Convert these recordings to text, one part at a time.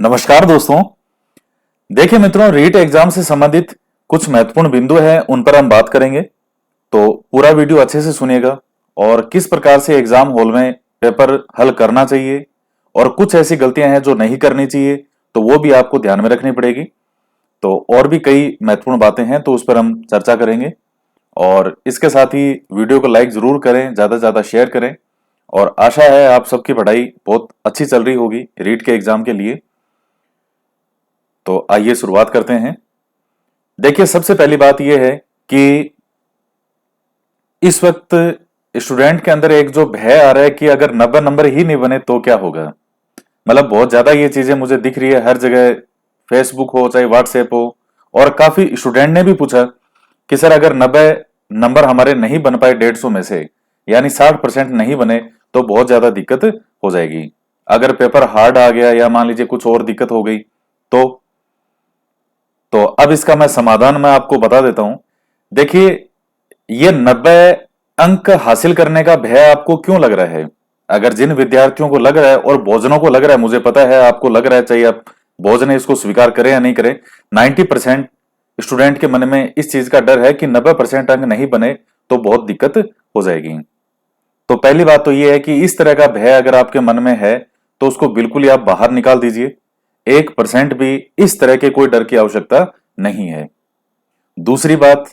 नमस्कार दोस्तों। देखिए मित्रों, रीट एग्जाम से संबंधित कुछ महत्वपूर्ण बिंदु हैं, उन पर हम बात करेंगे। तो पूरा वीडियो अच्छे से सुनिएगा और किस प्रकार से एग्जाम हॉल में पेपर हल करना चाहिए और कुछ ऐसी गलतियां हैं जो नहीं करनी चाहिए, तो वो भी आपको ध्यान में रखनी पड़ेगी। तो और भी कई महत्वपूर्ण बातें हैं, तो उस पर हम चर्चा करेंगे। और इसके साथ ही वीडियो को लाइक जरूर करें, ज्यादा से ज्यादा शेयर करें। और आशा है आप सबकी पढ़ाई बहुत अच्छी चल रही होगी रीट के एग्जाम के लिए। तो आइए शुरुआत करते हैं। देखिए, सबसे पहली बात यह है कि इस वक्त स्टूडेंट के अंदर एक जो भय आ रहा है कि अगर 90 नंबर ही नहीं बने तो क्या होगा। मतलब बहुत ज्यादा ये चीजें मुझे दिख रही है हर जगह, फेसबुक हो चाहे व्हाट्सएप हो। और काफी स्टूडेंट ने भी पूछा कि सर अगर 90 नंबर हमारे नहीं बन पाए 150 में से, यानी 60% नहीं बने, तो बहुत ज्यादा दिक्कत हो जाएगी। अगर पेपर हार्ड आ गया या मान लीजिए कुछ और दिक्कत हो गई तो अब इसका मैं समाधान मैं आपको बता देता हूं। देखिए, ये 90 अंक हासिल करने का भय आपको क्यों लग रहा है? अगर जिन विद्यार्थियों को लग रहा है और भोजनों को लग रहा है, मुझे पता है आपको लग रहा है, चाहे आप भोजन इसको स्वीकार करें या नहीं करें, 90% स्टूडेंट के मन में इस चीज का डर है कि 90% अंक नहीं बने तो बहुत दिक्कत हो जाएगी। तो पहली बात तो यह है कि इस तरह का भय अगर आपके मन में है तो उसको बिल्कुल ही आप बाहर निकाल दीजिए। 1% भी इस तरह के कोई डर की आवश्यकता नहीं है। दूसरी बात,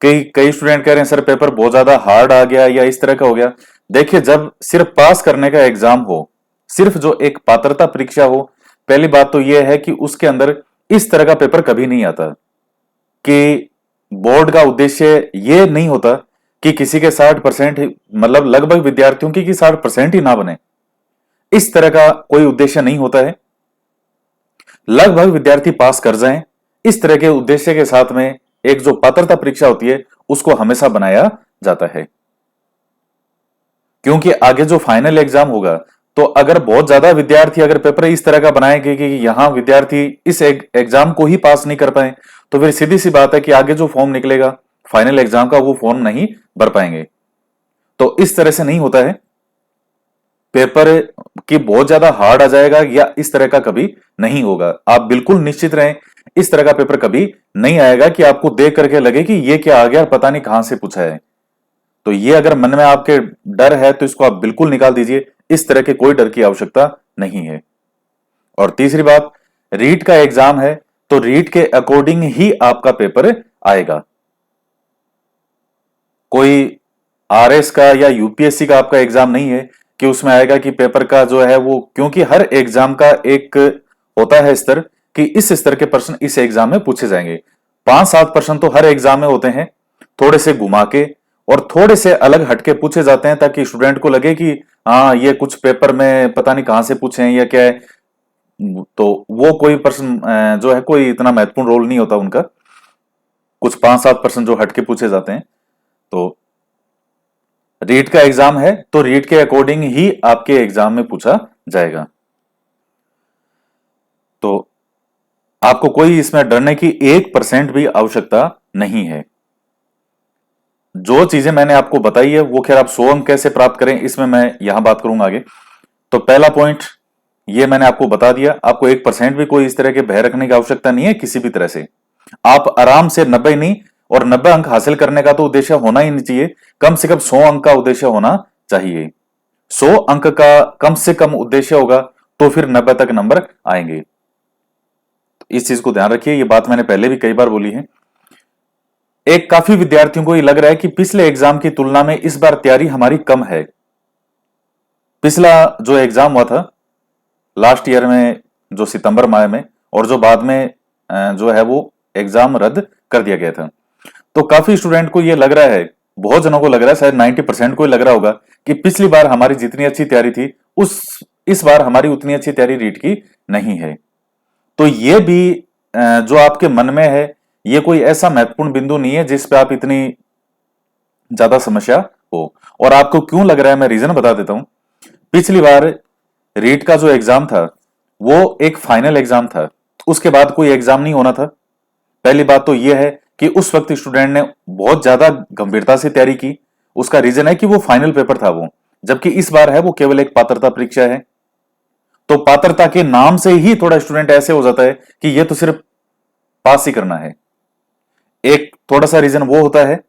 कई कई स्टूडेंट कह रहे हैं सर पेपर बहुत ज्यादा हार्ड आ गया या इस तरह का हो गया। देखिए, जब सिर्फ पास करने का एग्जाम हो, सिर्फ जो एक पात्रता परीक्षा हो, पहली बात तो यह है कि उसके अंदर इस तरह का पेपर कभी नहीं आता। कि बोर्ड का उद्देश्य यह नहीं होता कि किसी के 60%, मतलब लगभग विद्यार्थियों की कि 60% ही ना बने, इस तरह का कोई उद्देश्य नहीं होता है। लगभग विद्यार्थी पास कर जाएं, इस तरह के उद्देश्य के साथ में एक जो पात्रता परीक्षा होती है उसको हमेशा बनाया जाता है। क्योंकि आगे जो फाइनल एग्जाम होगा, तो अगर बहुत ज्यादा विद्यार्थी अगर पेपर इस तरह का बनाएंगे कि यहां विद्यार्थी इस एग्जाम को ही पास नहीं कर पाए, तो फिर सीधी सी बात है कि आगे जो फॉर्म निकलेगा फाइनल एग्जाम का, वो फॉर्म नहीं भर पाएंगे। तो इस तरह से नहीं होता है। पेपर की बहुत ज्यादा हार्ड आ जाएगा या इस तरह का कभी नहीं होगा। आप बिल्कुल निश्चित रहें, इस तरह का पेपर कभी नहीं आएगा कि आपको देख करके लगे कि ये क्या आ गया, पता नहीं कहां से पूछा है। तो ये अगर मन में आपके डर है तो इसको आप बिल्कुल निकाल दीजिए। इस तरह के कोई डर की आवश्यकता नहीं है। और तीसरी बात, रीट का एग्जाम है तो रीट के अकॉर्डिंग ही आपका पेपर आएगा। कोई आरएस का या यूपीएससी का आपका एग्जाम नहीं है कि उसमें आएगा कि पेपर का जो है वो, क्योंकि हर एग्जाम का एक होता है स्तर कि इस स्तर के प्रश्न इस एग्जाम में पूछे जाएंगे। 5-7 प्रश्न तो हर एग्जाम में होते हैं, थोड़े से घुमा के और थोड़े से अलग हटके पूछे जाते हैं, ताकि स्टूडेंट को लगे कि हाँ ये कुछ पेपर में पता नहीं कहां से पूछे हैं या क्या है। तो वो कोई प्रश्न जो है कोई इतना महत्वपूर्ण रोल नहीं होता उनका। कुछ 5-7 प्रश्न जो हटके पूछे जाते हैं। तो रीट का एग्जाम है तो रीट के अकॉर्डिंग ही आपके एग्जाम में पूछा जाएगा। तो आपको कोई इसमें डरने की 1% भी आवश्यकता नहीं है। जो चीजें मैंने आपको बताई है वो, खैर आप 100 अंक कैसे प्राप्त करें इसमें मैं यहां बात करूंगा आगे। तो पहला पॉइंट ये मैंने आपको बता दिया। आपको 1% भी कोई इस तरह के भय रखने की आवश्यकता नहीं है किसी भी तरह से। आप आराम से 90 नहीं, और 90 अंक हासिल करने का तो उद्देश्य होना ही नहीं चाहिए, कम से कम 100 अंक का उद्देश्य होना चाहिए। 100 अंक का कम से कम उद्देश्य होगा तो फिर 90 तक नंबर आएंगे। तो इस चीज को ध्यान रखिए, ये बात मैंने पहले भी कई बार बोली है। एक काफी विद्यार्थियों को ये लग रहा है कि पिछले एग्जाम की तुलना में इस बार तैयारी हमारी कम है। पिछला जो एग्जाम हुआ था लास्ट ईयर में, जो सितंबर माह में, और जो बाद में जो है वो एग्जाम रद्द कर दिया गया था, तो काफी स्टूडेंट को ये लग रहा है, बहुत जनों को लग रहा है, शायद 90% को ही लग रहा होगा कि पिछली बार हमारी जितनी अच्छी तैयारी थी उस इस बार हमारी उतनी अच्छी तैयारी रीट की नहीं है। तो ये भी जो आपके मन में है, ये कोई ऐसा महत्वपूर्ण बिंदु नहीं है जिस पे आप इतनी ज्यादा समस्या हो। और आपको क्यों लग रहा है मैं रीजन बता देता हूं। पिछली बार रीट का जो एग्जाम था वो एक फाइनल एग्जाम था, उसके बाद कोई एग्जाम नहीं होना था। पहली बात तो यह है कि उस वक्त स्टूडेंट ने बहुत ज्यादा गंभीरता से तैयारी की। उसका रीजन है कि वो फाइनल पेपर था वो, जबकि इस बार है वो केवल एक पात्रता परीक्षा है। तो पात्रता के नाम से ही थोड़ा स्टूडेंट ऐसे हो जाता है कि ये तो सिर्फ पास ही करना है। एक थोड़ा सा रीजन वो होता है।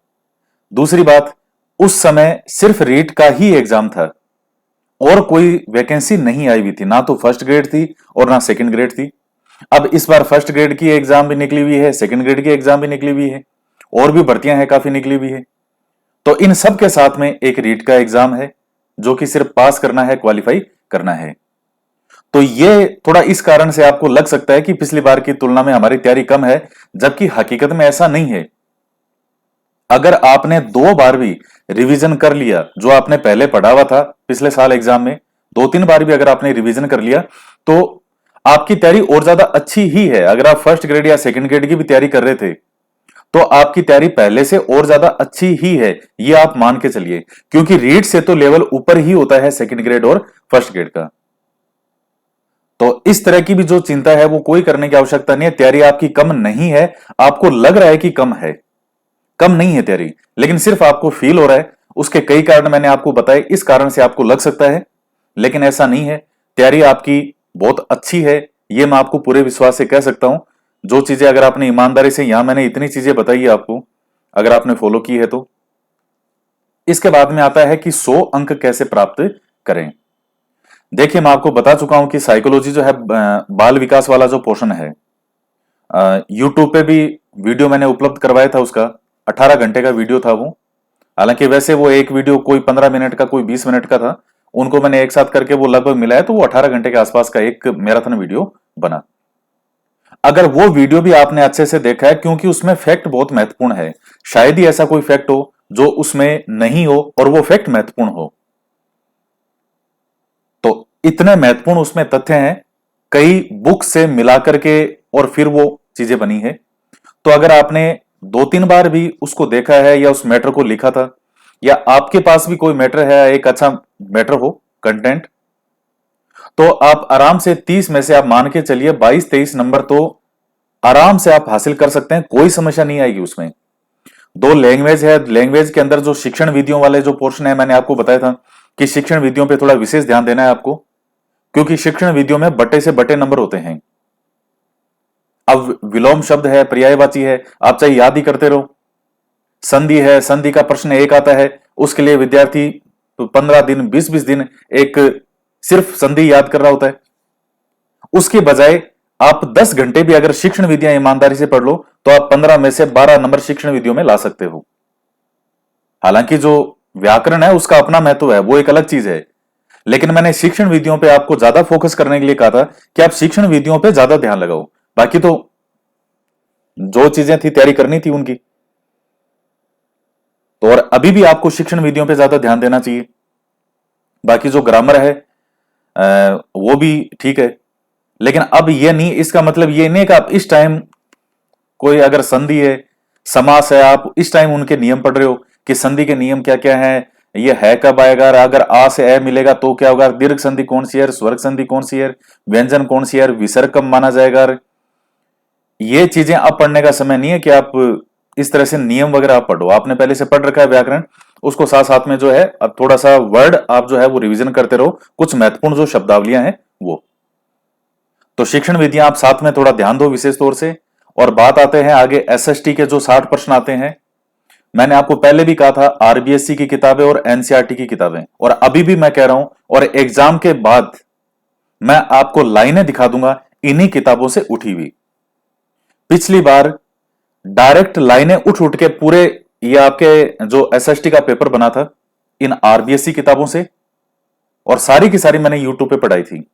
दूसरी बात, उस समय सिर्फ रीट का ही एग्जाम था और कोई वैकेंसी नहीं आई हुई थी, ना तो फर्स्ट ग्रेड थी और ना सेकंड ग्रेड थी। अब इस बार फर्स्ट ग्रेड की एग्जाम भी निकली हुई है, सेकंड ग्रेड की एग्जाम भी निकली हुई है, और भी भर्तियां हैं काफी निकली हुई है। तो इन सब के साथ में एक रीट का एग्जाम है जो कि सिर्फ पास करना है, क्वालिफाई करना है। तो ये थोड़ा इस कारण से आपको लग सकता है कि पिछली बार की तुलना में हमारी तैयारी कम है, जबकि हकीकत में ऐसा नहीं है। अगर आपने 2 बार भी रिवीजन कर लिया जो आपने पहले पढ़ा हुआ था पिछले साल एग्जाम में, 2-3 बार भी अगर आपने रिवीजन कर लिया तो आपकी तैयारी और ज्यादा अच्छी ही है। अगर आप फर्स्ट ग्रेड या सेकंड ग्रेड की भी तैयारी कर रहे थे तो आपकी तैयारी पहले से और ज्यादा अच्छी ही है, ये आप मान के चलिए, क्योंकि रीड से तो लेवल ऊपर ही होता है सेकंड ग्रेड और फर्स्ट ग्रेड का। तो इस तरह की भी जो चिंता है वो कोई करने की आवश्यकता नहीं है। तैयारी आपकी कम नहीं है, आपको लग रहा है कि कम है, कम नहीं है तैयारी, लेकिन सिर्फ आपको फील हो रहा है। उसके कई कारण मैंने आपको बताए, इस कारण से आपको लग सकता है, लेकिन ऐसा नहीं है। तैयारी आपकी बहुत अच्छी है, यह मैं आपको पूरे विश्वास से कह सकता हूं। जो चीजें अगर आपने ईमानदारी से, यहां मैंने इतनी चीजें बताई है आपको, अगर आपने फॉलो की है तो। इसके बाद में आता है कि 100 अंक कैसे प्राप्त करें। देखिए, मैं आपको बता चुका हूं कि साइकोलॉजी जो है, बाल विकास वाला जो पोर्शन है, यूट्यूब पे भी वीडियो मैंने उपलब्ध करवाया था उसका। 18 घंटे का वीडियो था वो। हालांकि वैसे वो एक वीडियो कोई 15 मिनट का, कोई 20 मिनट का था। उनको मैंने एक साथ करके वो लगभग मिलाया तो वो 18 घंटे के आसपास का एक मैराथन वीडियो बना। अगर वो वीडियो भी आपने अच्छे से देखा है, क्योंकि उसमें फैक्ट बहुत महत्वपूर्ण है। शायद ही ऐसा कोई फैक्ट हो जो उसमें नहीं हो और वो फैक्ट महत्वपूर्ण हो। तो इतने महत्वपूर्ण उसमें तथ्य हैं, कई बुक से मिलाकर के और फिर वो चीजें बनी है। तो अगर आपने 2-3 बार भी उसको देखा है या उस मैटर को लिखा था, या आपके पास भी कोई मैटर है, एक अच्छा मैटर हो, कंटेंट, तो आप आराम से 30 में से आप मान के चलिए 22-23 नंबर तो आराम से आप हासिल कर सकते हैं, कोई समस्या नहीं आएगी उसमें। 2 लैंग्वेज है, लैंग्वेज के अंदर जो शिक्षण विधियों वाले जो पोर्शन है, मैंने आपको बताया था कि शिक्षण विधियों पे थोड़ा विशेष ध्यान देना है आपको, क्योंकि शिक्षण विधियों में बटे से बटे नंबर होते हैं। अब विलोम शब्द है, पर्यायवाची है, आप चाहे याद ही करते रहो। संधि है, संधि का प्रश्न एक आता है, उसके लिए विद्यार्थी 15 दिन, 20-20 दिन एक सिर्फ संधि याद कर रहा होता है। उसके बजाय आप 10 घंटे भी अगर शिक्षण विधियां ईमानदारी से पढ़ लो तो आप 15 में से 12 नंबर शिक्षण विधियों में ला सकते हो। हालांकि जो व्याकरण है उसका अपना महत्व है, वो एक अलग चीज है, लेकिन मैंने शिक्षण विधियों पे आपको ज्यादा फोकस करने के लिए कहा था कि आप शिक्षण विधियों पे ज्यादा ध्यान लगाओ। बाकी तो जो चीजें थी तैयारी करनी थी उनकी, तो और अभी भी आपको शिक्षण विधियों पे ज्यादा ध्यान देना चाहिए। बाकी जो ग्रामर है वो भी ठीक है, लेकिन अब ये नहीं, इसका मतलब ये नहीं कि आप इस टाइम कोई अगर संधि है, समास है, आप इस टाइम उनके नियम पढ़ रहे हो कि संधि के नियम क्या क्या है, ये है कब आएगा, अगर आ से ए मिलेगा तो क्या होगा, दीर्घ संधि कौन सी है, स्वर्ग संधि कौन सी है, व्यंजन कौन सी है, विसर्ग कब माना जाएगा। ये चीजें अब पढ़ने का समय नहीं है कि आप इस तरह से नियम वगैरह आप पढ़ो। आपने पहले से पढ़ रखा है व्याकरण, उसको साथ साथ में जो है अब थोड़ा सा वर्ड आप जो है वो रिवीजन करते रहो, कुछ महत्वपूर्ण जो शब्दावलियां हैं वो। तो शिक्षण विधियां आप साथ में थोड़ा ध्यान दो विशेष तौर से। और बात आते हैं आगे एसएसटी के जो 60 प्रश्न आते हैं। मैंने आपको पहले भी कहा था आरबीएससी की किताबें और एनसीईआरटी की किताबें, और अभी भी मैं कह रहा हूं, और एग्जाम के बाद मैं आपको लाइनें दिखा दूंगा इन्हीं किताबों से उठी हुई। पिछली बार डायरेक्ट लाइनें उठ उठ के पूरे, ये आपके जो एसएसटी का पेपर बना था इन आरबीएससी किताबों से, और सारी की सारी मैंने यूट्यूब पे पढ़ाई थी।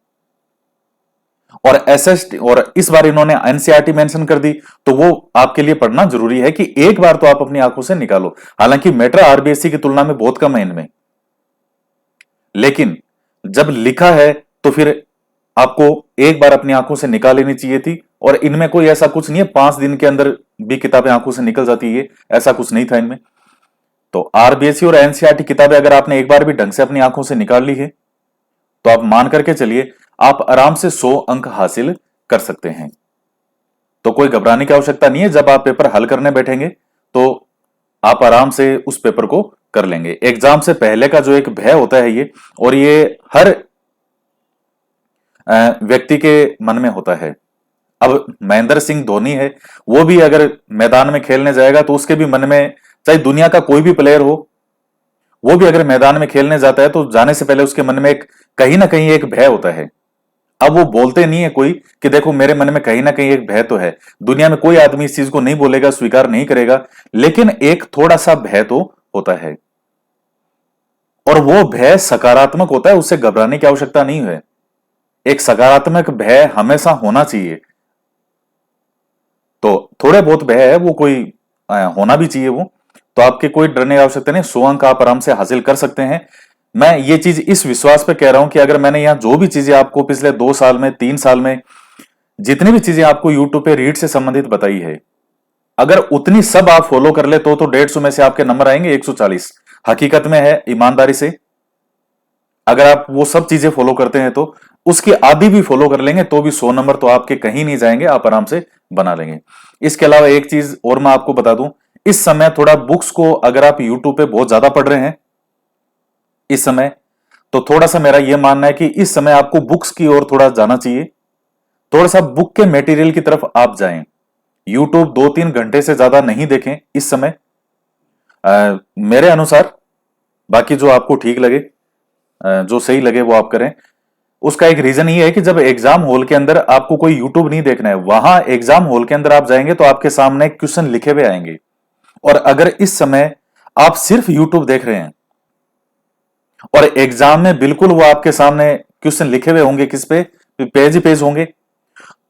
और एसएसटी, और इस बार इन्होंने एनसीईआरटी मेंशन कर दी, तो वो आपके लिए पढ़ना जरूरी है कि एक बार तो आप अपनी आंखों से निकालो। हालांकि मैटर आरबीएससी की तुलना में बहुत कम है इनमें, लेकिन जब लिखा है तो फिर आपको एक बार अपनी आंखों से निकाल लेनी चाहिए थी। और इनमें कोई ऐसा कुछ नहीं है 5 दिन के अंदर भी किताबें आंखों से निकल जाती है, ऐसा कुछ नहीं था इनमें। तो आरबीएससी और एनसीईआरटी किताबें अगर आपने एक बार भी ढंग से अपनी आंखों से निकाल ली है तो आप मान करके चलिए आप आराम से 100 अंक हासिल कर सकते हैं। तो कोई घबराने की आवश्यकता नहीं है, जब आप पेपर हल करने बैठेंगे तो आप आराम से उस पेपर को कर लेंगे। एग्जाम से पहले का जो एक भय होता है ये, और ये हर व्यक्ति के मन में होता है। अब महेंद्र सिंह धोनी है, वो भी अगर मैदान में खेलने जाएगा तो उसके भी मन में, चाहे दुनिया का कोई भी प्लेयर हो, वो भी अगर मैदान में खेलने जाता है तो जाने से पहले उसके मन में एक कहीं ना कहीं एक भय होता है। अब वो बोलते नहीं है कोई कि देखो मेरे मन में कहीं ना कहीं एक भय तो है, दुनिया में कोई आदमी इस चीज को नहीं बोलेगा, स्वीकार नहीं करेगा, लेकिन एक थोड़ा सा भय तो होता है। और वो भय सकारात्मक होता है, उससे घबराने की आवश्यकता नहीं है। एक सकारात्मक भय हमेशा होना चाहिए। तो थोड़े बहुत भय है वो कोई होना भी चाहिए वो। तो आपके कोई डरने की आवश्यकता नहीं, 100 अंक आप आराम से हासिल कर सकते हैं। मैं ये चीज इस विश्वास पे कह रहा हूं कि अगर मैंने यहां जो भी चीजें आपको पिछले 2 साल में, 3 साल में, जितनी भी चीजें आपको यूट्यूब पे रीड से संबंधित बताई है, अगर उतनी सब आप फॉलो कर ले तो 150 में से आपके नंबर आएंगे 140। हकीकत में है, ईमानदारी से अगर आप वो सब चीजें फॉलो करते हैं तो उसकी आधी भी फॉलो कर लेंगे तो भी 100 नंबर तो आपके कहीं नहीं जाएंगे, आप आराम से बना लेंगे। इसके अलावा एक चीज और मैं आपको बता दूं, इस समय थोड़ा बुक्स को अगर आप यूट्यूब पे बहुत ज्यादा पढ़ रहे हैं इस समय, तो थोड़ा सा मेरा यह मानना है कि इस समय आपको बुक्स की ओर थोड़ा जाना चाहिए। थोड़ा सा बुक के मटेरियल की तरफ आप जाएं। यूट्यूब 2-3 घंटे से ज्यादा नहीं देखें इस समय मेरे अनुसार। बाकी जो आपको ठीक लगे, जो सही लगे वो आप करें। उसका एक रीजन ये है कि जब एग्जाम हॉल के अंदर आपको कोई यूट्यूब नहीं देखना है, वहां एग्जाम हॉल के अंदर आप जाएंगे तो आपके सामने क्वेश्चन लिखे हुए आएंगे। और अगर इस समय आप सिर्फ यूट्यूब देख रहे हैं और एग्जाम में बिल्कुल वो आपके सामने क्वेश्चन लिखे हुए होंगे, किस पे, पेज ही पेज होंगे,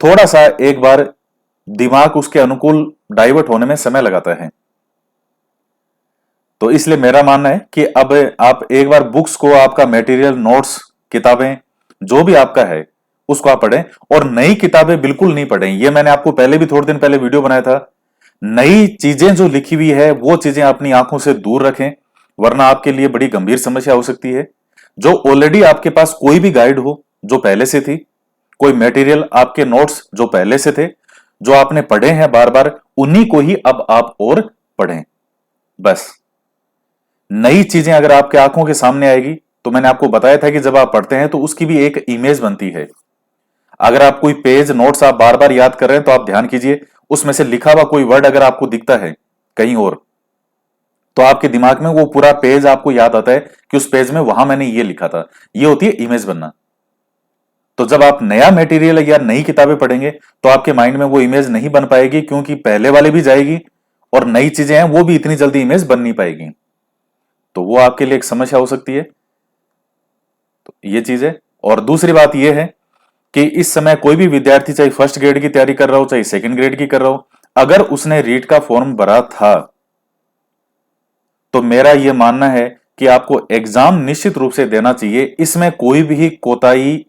थोड़ा सा एक बार दिमाग उसके अनुकूल डाइवर्ट होने में समय लगाता है। तो इसलिए मेरा मानना है कि अब आप एक बार बुक्स को, आपका मटेरियल, नोट्स, किताबें जो भी आपका है उसको आप पढ़ें। और नई किताबें बिल्कुल नहीं पढ़ें। ये मैंने आपको पहले भी थोड़े दिन पहले वीडियो बनाया था। नई चीजें जो लिखी हुई है वो चीजें अपनी आंखों से दूर रखें, वरना आपके लिए बड़ी गंभीर समस्या हो सकती है। जो ऑलरेडी आपके पास कोई भी गाइड हो जो पहले से थी, कोई मटेरियल, आपके नोट्स जो पहले से थे, जो आपने पढ़े हैं बार बार, उन्हीं को ही अब आप और पढ़ें। बस नई चीजें अगर आपके आंखों के सामने आएगी, तो मैंने आपको बताया था कि जब आप पढ़ते हैं तो उसकी भी एक इमेज बनती है। अगर आप कोई पेज, नोट्स आप बार बार याद कर रहे हैं तो आप ध्यान कीजिए, उसमें से लिखा हुआ कोई वर्ड अगर आपको दिखता है कहीं और, तो आपके दिमाग में वो पूरा पेज आपको याद आता है कि उस पेज में वहां मैंने ये लिखा था। ये होती है इमेज बनना। तो जब आप नया मटेरियल या नई किताबें पढ़ेंगे तो आपके माइंड में वो इमेज नहीं बन पाएगी, क्योंकि पहले वाले भी जाएगी और नई चीजें हैं वो भी इतनी जल्दी इमेज बन नहीं पाएगी। तो वो आपके लिए एक समस्या हो सकती है। तो ये चीज है। और दूसरी बात यह है कि इस समय कोई भी विद्यार्थी, चाहे फर्स्ट ग्रेड की तैयारी कर रहा हो चाहे सेकंड ग्रेड की कर रहा हो, अगर उसने रीट का फॉर्म भरा था तो मेरा यह मानना है कि आपको एग्जाम निश्चित रूप से देना चाहिए। इसमें कोई भी कोताही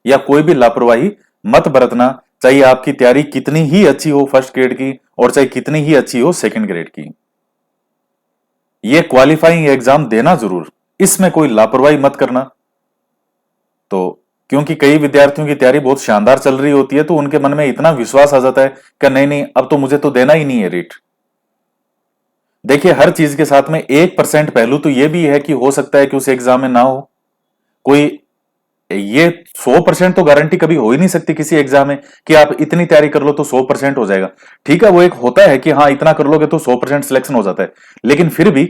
या कोई भी लापरवाही मत बरतना, चाहे आपकी तैयारी कितनी ही अच्छी हो फर्स्ट ग्रेड की और चाहे कितनी ही अच्छी हो सेकंड ग्रेड की। यह क्वालिफाइंग एग्जाम देना जरूर, इसमें कोई लापरवाही मत करना। तो क्योंकि कई विद्यार्थियों की तैयारी बहुत शानदार चल रही होती है तो उनके मन में इतना विश्वास आ जाता है कि नहीं नहीं अब तो मुझे तो देना ही नहीं है रीट। देखिए हर चीज के साथ में 1% पहलू तो यह भी है कि हो सकता है कि उस एग्जाम में ना हो कोई। ये 100% तो गारंटी कभी हो ही नहीं सकती किसी एग्जाम में कि आप इतनी तैयारी कर लो तो 100% हो जाएगा। ठीक है, वो एक होता है कि हाँ इतना कर लोगे तो 100% सिलेक्शन हो जाता है, लेकिन फिर भी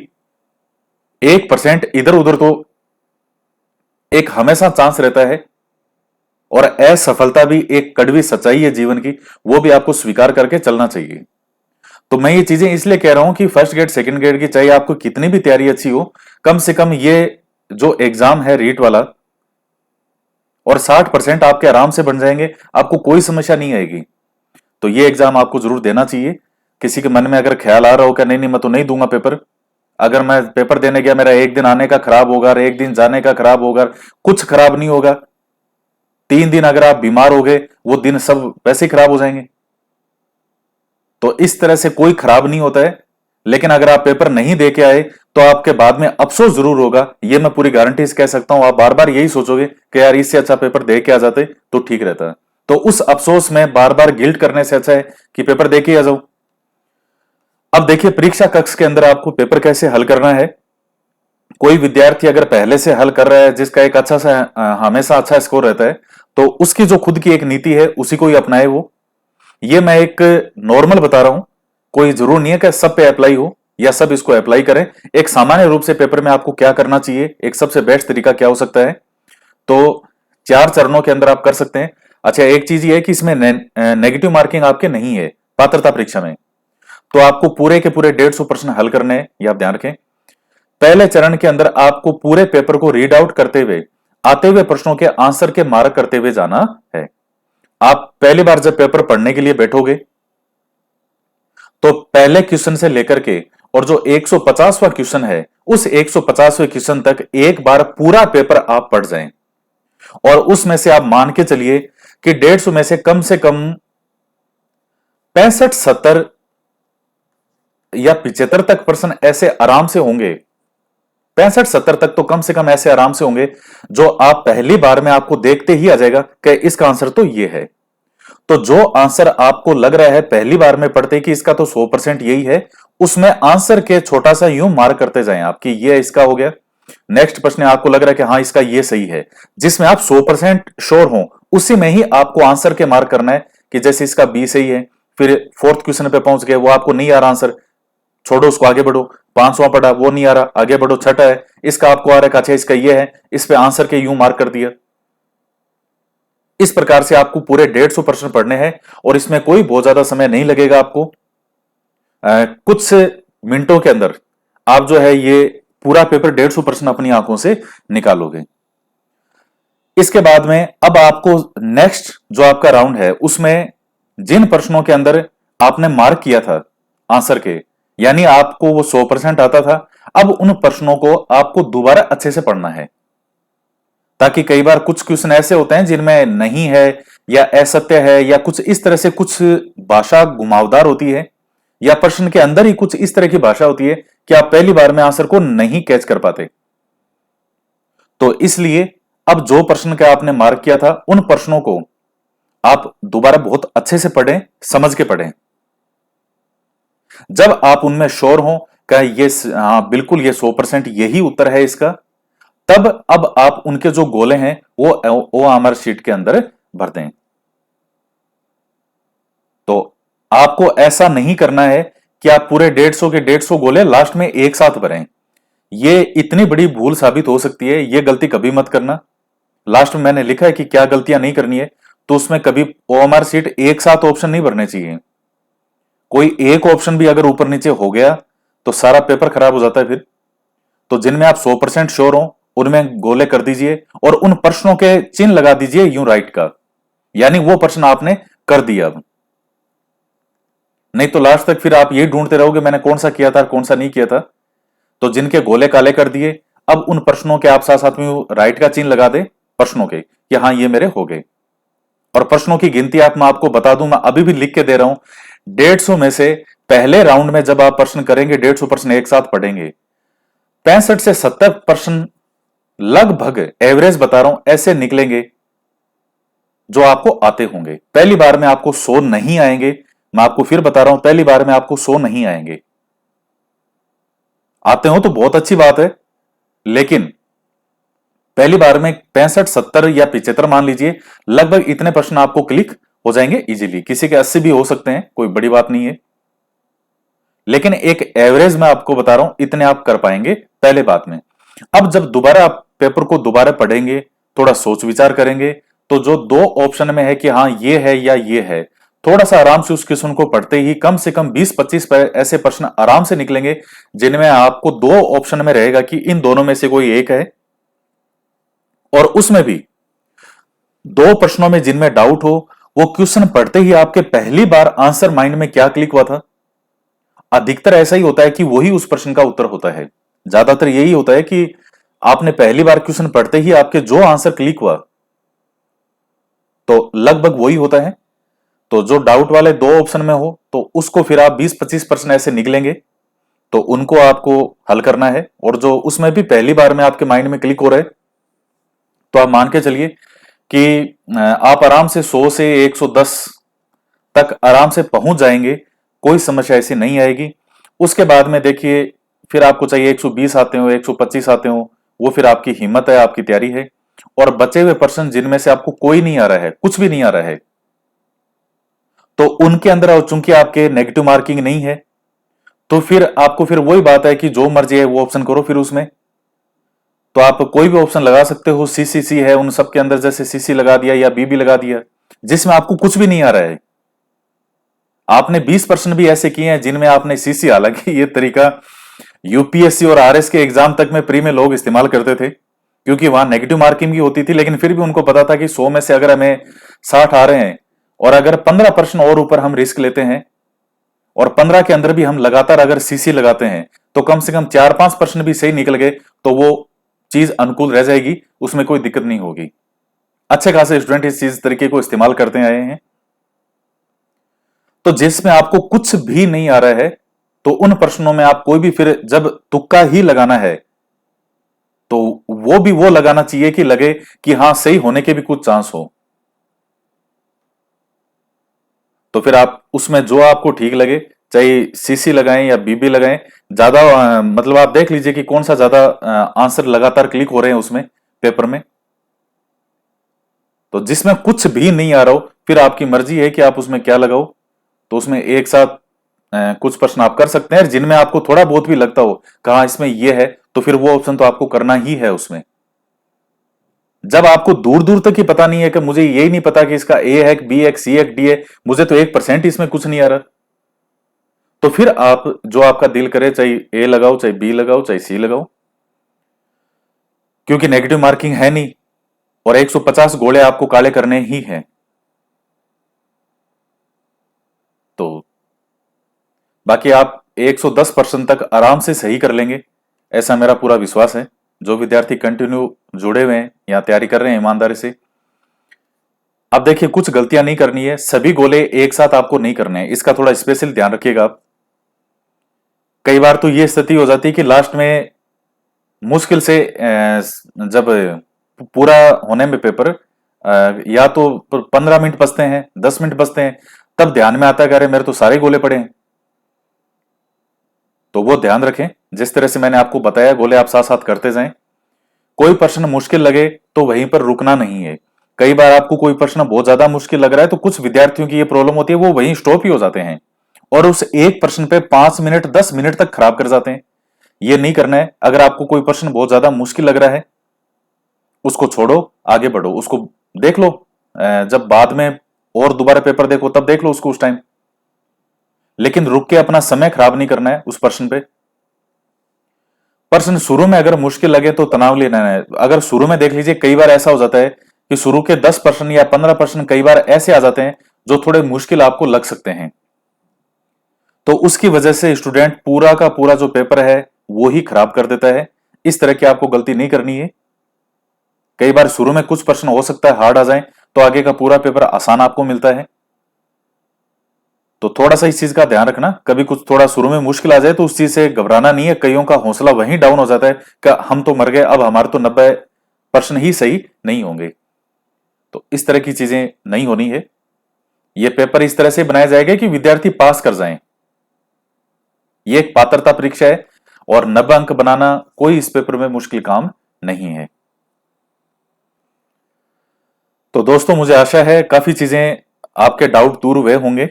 1% इधर उधर तो एक हमेशा चांस रहता है। और असफलता भी एक कड़वी सच्चाई है जीवन की, वो भी आपको स्वीकार करके चलना चाहिए। तो मैं ये चीजें इसलिए कह रहा हूं कि फर्स्ट ग्रेड सेकंड ग्रेड की चाहे आपको कितनी भी तैयारी अच्छी हो, कम से कम ये जो एग्जाम है रीट वाला, और 60% आपके आराम से बन जाएंगे, आपको कोई समस्या नहीं आएगी। तो ये एग्जाम आपको जरूर देना चाहिए। किसी के मन में अगर ख्याल आ रहा हो कि नहीं नहीं मैं तो नहीं दूंगा पेपर, अगर मैं पेपर देने गया मेरा एक दिन आने का खराब होगा और एक दिन जाने का खराब होगा, कुछ खराब नहीं होगा। 3 दिन अगर आप बीमार हो गए, वो दिन सब वैसे ही खराब हो जाएंगे। तो इस तरह से कोई खराब नहीं होता है। लेकिन अगर आप पेपर नहीं दे के आए तो आपके बाद में अफसोस जरूर होगा, ये मैं पूरी गारंटी से कह सकता हूं। आप बार बार यही सोचोगे कि यार इससे अच्छा पेपर दे के आ जाते तो ठीक रहता है। तो उस अफसोस में बार बार गिल्ट करने से अच्छा है कि पेपर दे के आ जाओ। अब देखिए परीक्षा कक्ष के अंदर आपको पेपर कैसे हल करना है। कोई विद्यार्थी अगर पहले से हल कर रहा है जिसका एक अच्छा सा हमेशा अच्छा स्कोर रहता है, तो उसकी जो खुद की एक नीति है उसी को ही अपनाए वो। ये मैं एक नॉर्मल बता रहा हूं, कोई जरूर नहीं है कि सब पे अप्लाई हो या सब इसको अप्लाई करें। एक सामान्य रूप से पेपर में आपको क्या करना चाहिए, एक सबसे बेस्ट तरीका क्या हो सकता है, तो 4 चरणों के अंदर आप कर सकते हैं। अच्छा, एक चीज ये है कि इसमें नेगेटिव मार्किंग आपके नहीं है पात्रता परीक्षा में, तो आपको पूरे के पूरे 150 प्रश्न हल करने हैं, ये आप ध्यान रखें। पहले चरण के अंदर आपको पूरे पेपर को रीड आउट करते हुए आते हुए प्रश्नों के आंसर के मार्क करते हुए जाना है। आप पहली बार जब पेपर पढ़ने के लिए बैठोगे तो पहले क्वेश्चन से लेकर के और जो 150वां क्वेश्चन है उस 150वें क्वेश्चन तक एक बार पूरा पेपर आप पढ़ जाएं, और उसमें से आप मान के चलिए कि 150 में से कम 65-70 या 75 तक प्रश्न ऐसे आराम से होंगे, 65-70 तक तो कम से कम ऐसे आराम से होंगे जो आप पहली बार में आपको देखते ही आ जाएगा कि इसका आंसर तो ये है। तो जो आंसर आपको लग रहा है पहली बार में पढ़ते कि इसका तो 100% यही है, उसमें आंसर के छोटा सा यूं मार्क करते जाएं आपकी, ये इसका हो गया। नेक्स्ट प्रश्न आपको लग रहा है कि हाँ इसका ये सही है, जिसमें आप 100% श्योर हो उसी में ही आपको आंसर के मार्क करना है, कि जैसे इसका बी सही है, फिर 4th क्वेश्चन पे पहुंच गए, वो आपको नहीं आ रहा आंसर, छोड़ो उसको, आगे बढ़ो। 5वां पढ़ा, वो नहीं आ रहा, आगे बढ़ो। छठा है, इसका आपको आ रहा है, अच्छा इसका ये है, इस पे आंसर के यूं मार्क कर दिया। इस प्रकार से आपको पूरे 150 प्रश्न पढ़ने हैं और इसमें कोई बहुत ज्यादा समय नहीं लगेगा आपको। कुछ मिनटों के अंदर आप जो है ये पूरा पेपर 150 प्रश्न अपनी आंखों से निकालोगे। इसके बाद में अब आपको नेक्स्ट जो आपका राउंड है उसमें जिन प्रश्नों के अंदर आपने मार्क किया था आंसर के, यानी आपको वो 100% आता था, अब उन प्रश्नों को आपको दोबारा अच्छे से पढ़ना है, ताकि कई बार कुछ क्वेश्चन ऐसे होते हैं जिनमें नहीं है या असत्य है या कुछ इस तरह से कुछ भाषा घुमावदार होती है, या प्रश्न के अंदर ही कुछ इस तरह की भाषा होती है कि आप पहली बार में आंसर को नहीं कैच कर पाते। तो इसलिए अब जो प्रश्न का आपने मार्क किया था उन प्रश्नों को आप दोबारा बहुत अच्छे से पढ़ें, समझ के पढ़ें। जब आप उनमें श्योर हो कि ये हाँ बिल्कुल ये 100% यही उत्तर है इसका, तब अब आप उनके जो गोले हैं वो OMR शीट के अंदर भर दें। तो आपको ऐसा नहीं करना है कि आप पूरे 150 के 150 गोले लास्ट में एक साथ भरें, ये इतनी बड़ी भूल साबित हो सकती है, ये गलती कभी मत करना। लास्ट में मैंने लिखा है कि क्या गलतियां नहीं करनी है, तो उसमें कभी OMR शीट एक साथ ऑप्शन नहीं भरने चाहिए। कोई एक ऑप्शन भी अगर ऊपर नीचे हो गया तो सारा पेपर खराब हो जाता है फिर। तो जिनमें आप 100% श्योर हो उनमें गोले कर दीजिए और उन प्रश्नों के चिन्ह लगा दीजिए यूं राइट का, यानी वो प्रश्न आपने कर दिया। अब नहीं तो लास्ट तक फिर आप ये ढूंढते रहोगे मैंने कौन सा किया था कौन सा नहीं किया था। तो जिनके गोले काले कर दिए, अब उन प्रश्नों के आप साथ साथ में राइट का चिन्ह लगा दे प्रश्नों के कि हाँ ये मेरे हो गए। और प्रश्नों की गिनती आप मैं आपको बता दूं, मैं अभी भी लिख के दे रहा हूं। 150 में से पहले राउंड में जब आप प्रश्न करेंगे 150 प्रश्न एक साथ पढ़ेंगे, 65 से 70 प्रश्न लगभग एवरेज बता रहा हूं ऐसे निकलेंगे जो आपको आते होंगे। पहली बार में आपको 100 नहीं आएंगे, मैं आपको फिर बता रहा हूं पहली बार में आपको 100 नहीं आएंगे। आते हो तो बहुत अच्छी बात है, लेकिन पहली बार में 65, 70 या 75 मान लीजिए, लगभग इतने प्रश्न आपको क्लिक हो जाएंगे इजीली। किसी के 80 भी हो सकते हैं, कोई बड़ी बात नहीं है, लेकिन एक एवरेज मैं आपको बता रहा हूं इतने आप कर पाएंगे पहले बात में। अब जब दोबारा आप पेपर को दोबारा पढ़ेंगे, थोड़ा सोच विचार करेंगे, तो जो दो ऑप्शन में है कि हाँ ये है या ये है, थोड़ा सा आराम से उस क्वेश्चन को पढ़ते ही कम से कम 20-25 ऐसे प्रश्न आराम से निकलेंगे जिनमें आपको दो ऑप्शन में रहेगा कि इन दोनों में से कोई एक है, और उसमें भी दो प्रश्नों में जिनमें डाउट हो, वो क्वेश्चन पढ़ते ही आपके पहली बार आंसर माइंड में क्या क्लिक हुआ था। अधिकतर ऐसा ही होता है कि वही उस प्रश्न का उत्तर होता है। ज्यादातर यही होता है कि आपने पहली बार क्वेश्चन पढ़ते ही आपके जो आंसर क्लिक हुआ तो लगभग वही होता है। तो जो डाउट वाले दो ऑप्शन में हो तो उसको फिर आप 20-25 प्रश्न ऐसे निकलेंगे तो उनको आपको हल करना है, और जो उसमें भी पहली बार में आपके माइंड में क्लिक हो रहा है तो आप मान के चलिए कि आप आराम से 100 से 110 तक आराम से पहुंच जाएंगे, कोई समस्या ऐसी नहीं आएगी। उसके बाद में देखिए फिर आपको चाहिए 120 आते हो 125 आते हो, वो फिर आपकी हिम्मत है, आपकी तैयारी है। और बचे हुए प्रश्न जिनमें से आपको कोई नहीं आ रहा है, कुछ भी नहीं आ रहा है, तो उनके अंदर, और चूंकि आपके नेगेटिव मार्किंग नहीं है, तो फिर आपको फिर वही बात है कि जो मर्जी है वो ऑप्शन करो फिर उसमें। तो आप कोई भी ऑप्शन लगा सकते हो, सीसीसी है उन सब के अंदर, जैसे सीसी लगा दिया या बीबी लगा दिया, जिसमें आपको कुछ भी नहीं आ रहा है। आपने 20% भी ऐसे किए हैं जिनमें आपने सीसी, हालांकि ये तरीका यूपीएससी और आरएस के एग्जाम तक में प्री में लोग इस्तेमाल करते थे, क्योंकि वहां नेगेटिव मार्किंग भी होती थी, लेकिन फिर भी उनको पता था कि 100 में से अगर हमें 60 आ रहे हैं और अगर 15 प्रश्न और ऊपर हम रिस्क लेते हैं और 15 के अंदर भी हम लगातार अगर सीसी लगाते हैं, तो कम से कम 4-5 प्रश्न भी सही निकल गए तो वो चीज अनुकूल रह जाएगी, उसमें कोई दिक्कत नहीं होगी। अच्छे खासे स्टूडेंट इस चीज तरीके को इस्तेमाल करते आए हैं। तो जिसमें आपको कुछ भी नहीं आ रहा है, तो उन प्रश्नों में आप कोई भी, फिर जब तुक्का ही लगाना है तो वो भी वो लगाना चाहिए कि लगे कि हां सही होने के भी कुछ चांस हो। तो फिर आप उसमें जो आपको ठीक लगे, चाहे सीसी लगाएं या बीबी लगाएं, ज्यादा मतलब आप देख लीजिए कि कौन सा ज्यादा आंसर लगातार क्लिक हो रहे हैं उसमें, पेपर में। तो जिसमें कुछ भी नहीं आ रहा हो, फिर आपकी मर्जी है कि आप उसमें क्या लगाओ। तो उसमें एक साथ कुछ प्रश्न आप कर सकते हैं, जिनमें आपको थोड़ा बहुत भी लगता हो कहा इसमें ये है, तो फिर वो ऑप्शन तो आपको करना ही है उसमें। जब आपको दूर दूर तक ही पता नहीं है, कि मुझे यही नहीं पता कि इसका ए है, बी है, सी है, डी है, मुझे तो 1% इसमें कुछ नहीं आ रहा, तो फिर आप जो आपका दिल करे, चाहे ए लगाओ, चाहे बी लगाओ, चाहे सी लगाओ, क्योंकि नेगेटिव मार्किंग है नहीं और 150 गोले आपको काले करने ही हैं। तो बाकी आप 110% तक आराम से सही कर लेंगे, ऐसा मेरा पूरा विश्वास है। जो विद्यार्थी कंटिन्यू जुड़े हुए हैं या तैयारी कर रहे हैं ईमानदारी से, अब देखिए कुछ गलतियां नहीं करनी है, सभी गोले एक साथ आपको नहीं करने हैं, इसका थोड़ा स्पेशल ध्यान रखिएगा आप। कई बार तो ये स्थिति हो जाती है कि लास्ट में मुश्किल से जब पूरा होने में पेपर, या तो 15 मिनट बचते हैं, 10 मिनट बचते हैं, तब ध्यान में आता है कि अरे मेरे तो सारे गोले पड़े हैं। तो वो ध्यान रखें, जिस तरह से मैंने आपको बताया, गोले आप साथ साथ करते जाएं। कोई प्रश्न मुश्किल लगे तो वहीं पर रुकना नहीं है। कई बार आपको कोई प्रश्न बहुत ज्यादा मुश्किल लग रहा है, तो कुछ विद्यार्थियों की ये प्रॉब्लम होती है, वो वहीं स्टॉप ही हो जाते हैं और उस एक प्रश्न पे 5 मिनट 10 मिनट तक खराब कर जाते हैं। ये नहीं करना है। अगर आपको कोई प्रश्न बहुत ज्यादा मुश्किल लग रहा है, उसको छोड़ो, आगे बढ़ो, उसको देख लो, जब बाद में और दोबारा पेपर देखो तब देख लो उसको उस टाइम, लेकिन रुक के अपना समय खराब नहीं करना है उस प्रश्न पे। प्रश्न शुरू में अगर मुश्किल लगे तो तनाव लेना है। अगर शुरू में देख लीजिए, कई बार ऐसा हो जाता है कि शुरू के 10 प्रश्न या 15 प्रश्न कई बार ऐसे आ जाते हैं जो थोड़े मुश्किल आपको लग सकते हैं, तो उसकी वजह से स्टूडेंट पूरा का पूरा जो पेपर है वो ही खराब कर देता है। इस तरह की आपको गलती नहीं करनी है। कई बार शुरू में कुछ प्रश्न हो सकता है हार्ड आ जाए, तो आगे का पूरा पेपर आसान आपको मिलता है। तो थोड़ा सा इस चीज का ध्यान रखना, कभी कुछ थोड़ा शुरू में मुश्किल आ जाए तो उस चीज से घबराना नहीं है। कईयों का हौसला वहीं डाउन हो जाता है कि हम तो मर गए, अब हमारे तो 90 प्रश्न ही सही नहीं होंगे। तो इस तरह की चीजें नहीं होनी है। यह पेपर इस तरह से बनाया जाएगा कि विद्यार्थी पास कर जाएं। यह एक पात्रता परीक्षा है और 90 अंक बनाना कोई इस पेपर में मुश्किल काम नहीं है। तो दोस्तों, मुझे आशा है काफी चीजें, आपके डाउट दूर हुए होंगे।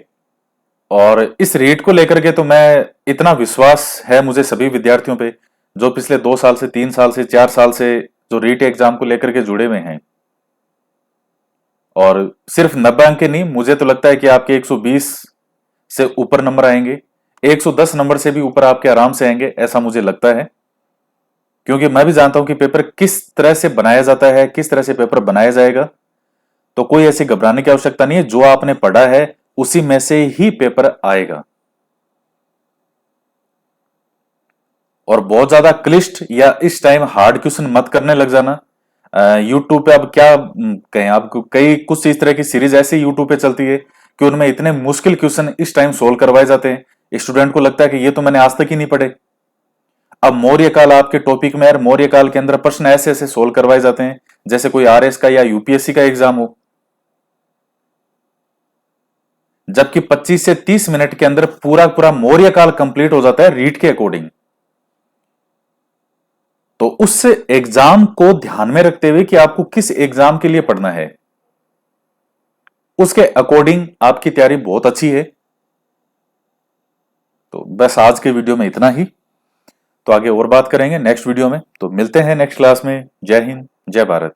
और इस रेट को लेकर के तो मैं, इतना विश्वास है मुझे सभी विद्यार्थियों पे जो पिछले 2 साल से, 3 साल से, 4 साल से जो रीट एग्जाम को लेकर के जुड़े हुए हैं। और सिर्फ 90 अंक के नहीं, मुझे तो लगता है कि आपके 120 से ऊपर नंबर आएंगे, 110 नंबर से भी ऊपर आपके आराम से आएंगे, ऐसा मुझे लगता है। क्योंकि मैं भी जानता हूं कि पेपर किस तरह से बनाया जाता है, किस तरह से पेपर बनाया जाएगा। तो कोई ऐसी घबराने की आवश्यकता नहीं है, जो आपने पढ़ा है उसी में से ही पेपर आएगा। और बहुत ज्यादा क्लिष्ट या इस टाइम हार्ड क्वेश्चन मत करने लग जाना। यूट्यूब पे अब क्या कहें आपको, कई कुछ इस तरह की सीरीज ऐसे यूट्यूब पे चलती है कि उनमें इतने मुश्किल क्वेश्चन इस टाइम सोल्व करवाए जाते हैं, स्टूडेंट को लगता है कि ये तो मैंने आज तक ही नहीं पढ़े। अब मौर्य काल आपके टॉपिक में, मौर्य काल के अंदर प्रश्न ऐसे ऐसे सोल्व करवाए जाते हैं जैसे कोई आरएस का या यूपीएससी का एग्जाम हो, जबकि 25 से 30 मिनट के अंदर पूरा पूरा मौर्य काल कंप्लीट हो जाता है रीड के अकॉर्डिंग। तो उस एग्जाम को ध्यान में रखते हुए कि आपको किस एग्जाम के लिए पढ़ना है, उसके अकॉर्डिंग आपकी तैयारी बहुत अच्छी है। तो बस आज के वीडियो में इतना ही। तो आगे और बात करेंगे नेक्स्ट वीडियो में। तो मिलते हैं नेक्स्ट क्लास में। जय हिंद, जय भारत।